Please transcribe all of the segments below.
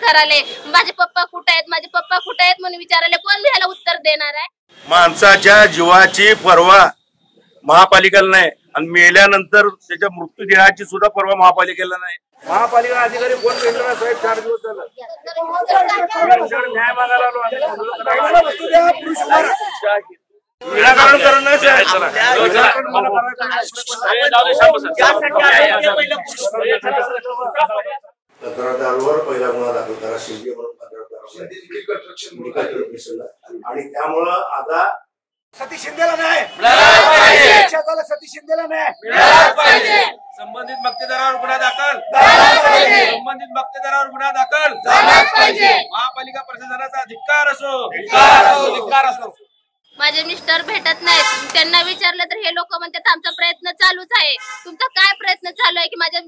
करायले, माझे पप्पा कुठे आहेत, माझे पप्पा कुठे आहेत म्हणून विचारायले. कोण ह्याला उत्तर देणार आहे? माणसाच्या जीवाची पर्वा महापालिकेला नाही आणि मेल्यानंतर त्याच्या मृत्यूदेहाची सुद्धा पर्वा महापालिकेला नाही. महापालिका अधिकारी कोण भेटला साहेब? 4 दिवस झालं न्याय मागायला आलो. निराकरण करणं तक्रारदारावर पहिला गुन्हा दाखल करा, शिंदे म्हणून आणि त्यामुळं आता सतीश शिंदेला नाही, सतीश शिंदेला नाही, संबंधित मक्तेदारावर गुन्हा दाखल, संबंधित मक्तेदारावर गुन्हा दाखल, महापालिका प्रशासनाचा धिक्कार असो, धिक्कार असो. माझे मिस्टर भेटत नाहीत. त्यांना विचारलं तर हे लोक म्हणतात आमचा प्रयत्न चालूच आहे. तुमचा काय प्रयत्न चालू आहे की माझ्या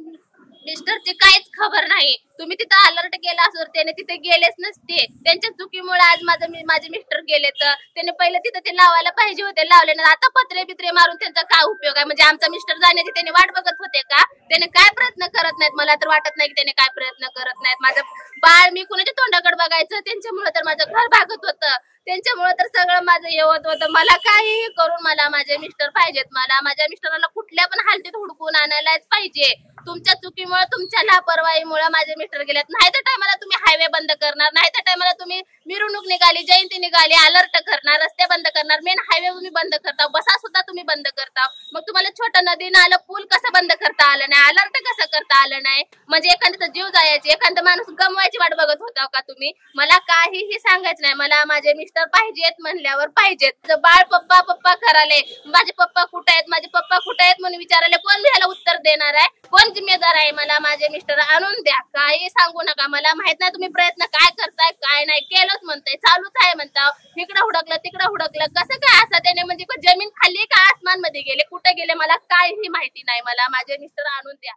मिस्टरची काहीच खबर नाही? तुम्ही तिथं अलर्ट केला असो, त्याने तिथे गेलेच नसते. त्यांच्या चुकीमुळे आज माझे मिस्टर गेले. तर त्याने पहिले तिथं ते लावायला पाहिजे होते, लावले नाही. आता पत्रे बित्रे मारून त्यांचा काय उपयोग आहे? म्हणजे आमचा मिस्टर जाण्याची त्याने वाट बघत होते का? त्याने काय प्रयत्न करत नाहीत? मला तर वाटत नाही की त्याने काय प्रयत्न करत नाहीत. माझं बाळ मी कुणाच्या तोंडाकडे बघायचं? त्यांच्यामुळे तर माझं घर भागत होतं, त्यांच्यामुळे तर सगळं माझं हे होत होतं. मला काहीही करून मला माझे मिस्टर पाहिजेत. मला माझ्या मिस्टराला कुठल्या पण हालतीत हुडकून आणायलाच पाहिजे. तुमच्या चुकीमुळे, तुमच्या लापरवाहीमुळे माझे मिस्टर गेलेत. नाही त्या टायमाला तुम्ही हायवे बंद करणार, नाही त्या टायमाला तुम्ही मिरवणूक निघाली, जयंती निघाली, अलर्ट करणार, रस्ते बंद करणार, मेन हायवे तुम्ही बंद करता, बसा सुद्धा तुम्ही बंद करता. मग तुम्हाला छोटं नदी नालं पूल कसं बंद करता आलं नाही? अलर्ट कसं करता आलं नाही? म्हणजे एखाद्याचा जीव जायची, एखादा माणूस गमवायची वाट बघत होता का तुम्ही? मला काहीही सांगायचं नाही. मला माझे मिस्टर पाहिजेत म्हणल्यावर पाहिजेत. बाळ पप्पा पप्पा करायले, माझे पप्पा कुठे आहेत, माझे पप्पा कुठे आहेत म्हणून विचारायले. कोण ह्याला उत्तर देणार आहे? कोण जिम्मेदार आहे? मला माझे मिस्टर आणून द्या. काही सांगू नका. मला माहित नाही तुम्ही प्रयत्न काय करताय काय नाही. केलंच म्हणताय, चालूच आहे म्हणता. इकडं हुडकलं तिकडं हुडकलं, कसं काय असं? त्याने म्हणजे जमीन खाल्ली का आसमान मध्ये गेले, कुठे गेले मला काहीही माहिती नाही. मला माझे मिस्टर आणून द्या.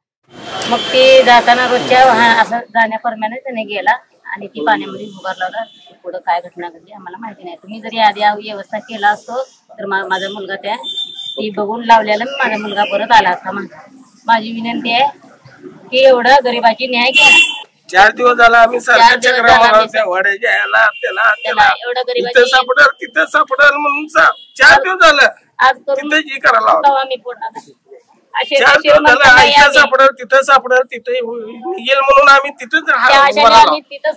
मग ते जाताना रोजच्या असं जाण्याप्रमाणे त्याने गेला आणि ती पाण्यामध्ये उभारला होता. पुढं काय घटना घडली आम्हाला माहिती नाही. तुम्ही जरी आधी व्यवस्था केला असतो तर माझा मुलगा ती बघून लावलेला माझा मुलगा परत आला असता. माझी विनंती आहे की एवढं गरिबाची न्याय घ्या. 4 दिवस झाला आम्ही सरकारच्या क्रमांकावर वडे घ्यायला त्याला एवढं गरिबाची तिथं सापडल म्हणून 4 दिवस झालं आज करून तिथं करायला आम्ही तिथं सापडल तिथे येईल म्हणून आम्ही तिथंच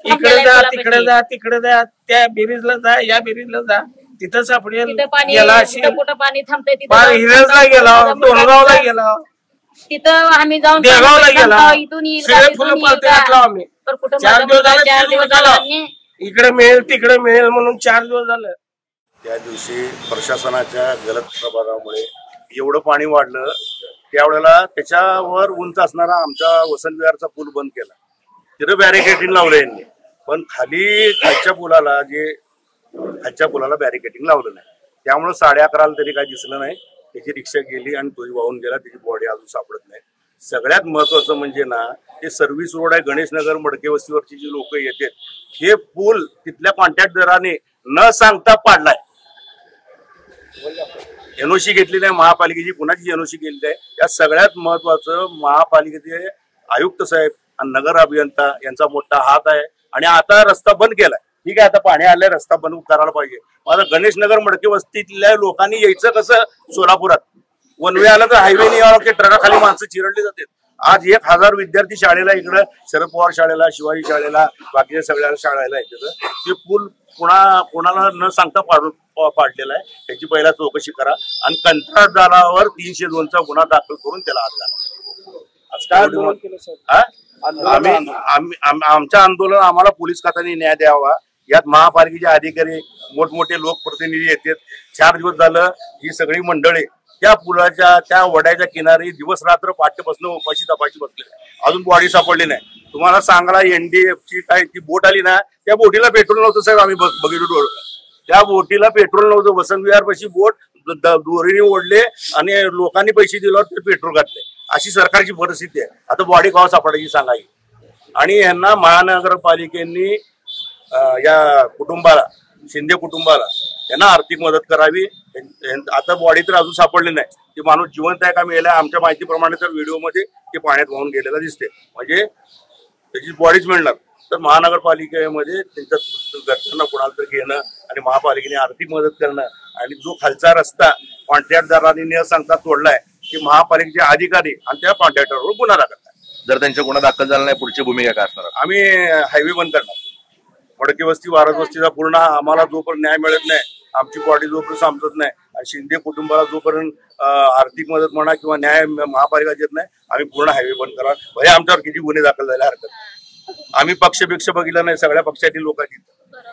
इकडे जा तिकडे जा तिकडे जा, त्या बिरीजला जा या बिरीजला जा, तिथं सापडेल. कुठं पाणी थांबतंय हिरजला गेला, डोंगरगावला गेला, तिथं आम्ही जाऊन देगावला गेला, इथून आम्ही 4 दिवस झाले इकडे मिळेल तिकडे मिळेल म्हणून 4 दिवस झालं. त्या दिवशी प्रशासनाच्या गलत प्रभागामुळे एवढं पाणी वाढलं. त्यावेळेला त्याच्यावर उंच असणारा आमचा वसंत विहारचा पूल बंद केला. तिथं बॅरिकेडिंग लावलं यांनी, पण खालच्या पुलाला बॅरिकेडिंग लावलं नाही. त्यामुळे 11:30 तरी काही दिसलं नाही. त्याची रिक्षा गेली आणि तोही वाहून गेला. त्याची बॉडी अजून सापडत नाही. सगळ्यात महत्वाचं म्हणजे ना, ते सर्व्हिस रोड आहे गणेशनगर मडके वस्तीवरची जी लोक येतात, हे पूल तिथल्या कॉन्ट्रॅक्टदाराने न सांगता पाडलाय. एनओसी घेतली नाही महापालिकेची, कुणाची एनओसी केलेली आहे. या सगळ्यात महत्वाचं महापालिकेचे आयुक्त साहेब आणि नगर अभियंता यांचा मोठा हात आहे. आणि आता रस्ता बंद केलाय. ठीक आहे, आता पाणी आलंय, रस्ता बंद करायला पाहिजे. माझा गणेशनगर मडके वस्तीतल्या लोकांनी यायचं कसं सोलापुरात? वन वे आलं तर हायवे नाही यावं, की ट्रकाखाली माणसं चिरडली जातात. आज 1000 विद्यार्थी शाळेला, इकडं शरद पवार शाळेला, शिवाजी शाळेला, बाकीच्या सगळ्या शाळेला येतात. ते पूल कोणाला न सांगता पाडलेला आहे. त्याची पहिला चौकशी करा आणि कंत्राटदारावर 302चा गुन्हा दाखल करून त्याला हात घाला. आमचं आंदोलन, आम्हाला पोलीस खात्याने न्याय द्यावा. यात महापालिकेचे अधिकारी, मोठमोठे लोकप्रतिनिधी येतात. 4 दिवस झालं ही सगळी मंडळी त्या पुलाच्या त्या वड्याच्या किनारी दिवस रात्र पाठ्यपासून उपाशी तपाशी बसले. अजून बॉडी सापडली नाही. तुम्हाला सांगायला एनडीएफची काय ती बोट आली ना, त्या बोटीला पेट्रोल नव्हतं साहेब. आम्ही बघितलं डोळं, त्या बोटीला पेट्रोल नव्हतं. वसंत विहार पाशी बोट दोरीने ओढले आणि लोकांनी पैसे दिल्यावर ते पेट्रोल घातले. अशी सरकारची परिस्थिती आहे. आता बॉडी केव्हा सापडायची सांगायची. आणि यांना महानगरपालिकेने या कुटुंबाला, शिंदे कुटुंबाला यांना आर्थिक मदत करावी. आता बॉडी तर अजून सापडली नाही. ती माणूस जिवंत आहे का मेला आमच्या माहितीप्रमाणे तर व्हिडिओमध्ये ते पाण्यात वाहून गेलेला दिसते. म्हणजे त्याची बॉडीच मिळणार. तर महानगरपालिकेमध्ये त्यांच्या घरच्यांना कोणाला तरी घेणं आणि महापालिकेने आर्थिक मदत करणं आणि जो खालचा रस्ता कॉन्ट्रॅक्टदारांनी न सांगता तोडलाय की महापालिकेचे अधिकारी आणि त्या कॉन्ट्रॅक्टरवर गुन्हा दाखल करतात. जर त्यांच्या गुन्हा दाखल झाला नाही पुढची भूमिका काय असणार? आम्ही हायवे बंद करणार. मडकी वस्ती वारद वस्तीचा पूर्ण आम्हाला जोपर्यंत न्याय मिळत नाही, आमची बॉडी जोपर्यंत समजत नाही आणि शिंदे कुटुंबाला जोपर्यंत आर्थिक मदत म्हणा किंवा न्याय महापालिका देत नाही, आम्ही पूर्ण हायवे बंद करणार. भले आमच्यावर किती गुन्हे दाखल झाले हरकत नाही. आम्ही पक्षपेक्षा बघितलं नाही, सगळ्या पक्षातील लोक आहेत,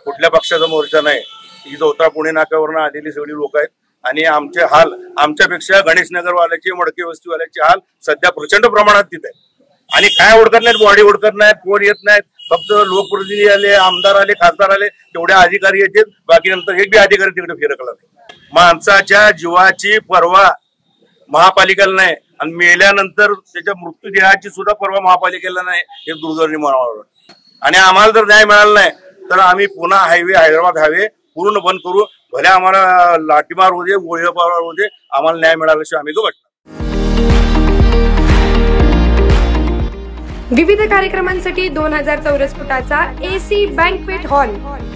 कुठल्या पक्षाचा मोर्चा नाही. ही चौथा पुणे नाक्यावरून आलेली सगळी लोक आहेत आणि आमचे हाल आमच्यापेक्षा गणेश नगरवाल्याचे मडकी वस्तीवाल्याचे हाल सध्या प्रचंड प्रमाणात तिथे आहे. आणि काय ओळखत नाहीत, बॉडी ओळखत नाहीत, कोण येत नाहीत. फक्त लोकप्रतिनिधी आले, आमदार आले, खासदार आले, तेवढ्या अधिकारी येतात. बाकी नंतर एक बी अधिकारी तिकडे फिरकला नाही. माणसाच्या जीवाची पर्वा महापालिकेला नाही आणि मेल्यानंतर त्याच्या मृत्यूदेहाची सुद्धा पर्वा महापालिकेला नाही. हे दुर्दैवी म्हणावं. आणि आम्हाला जर न्याय मिळाला नाही तर आम्ही पुन्हा हायवे हैदराबाद हायवे पूर्ण बंद करू. भले आम्हाला लाठीमार होऊ दे, गोळीबार होऊ दे, आम्हाला न्याय मिळाल्याशिवाय आम्ही गवटणार. विविध कार्यक्रमांसाठी 2000 चौरस फुटाचा AC बँकवेट हॉल,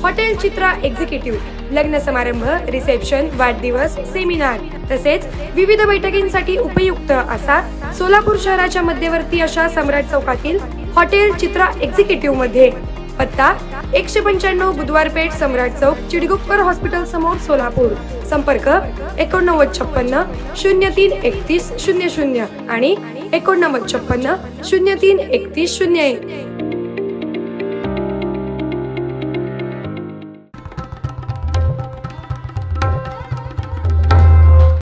हॉटेल चित्रा एक्झिक्युटिव्ह, लग्न समारंभ, रिसेप्शन, वाढदिवस, सेमिनार तसेच विविध बैठकींसाठी उपयुक्त असा सोलापूर शहराच्या मध्यवर्ती अशा सम्राट चौकातील हॉटेल चित्रा एक्झिक्युटिव्ह मध्ये. पत्ता 195 बुधवार पेठ, सम्राट चौक, चिडगुप्पर हॉस्पिटल समोर, सोलापूर. संपर्क 8956 03 31 00 आणि 8956 03 31 01.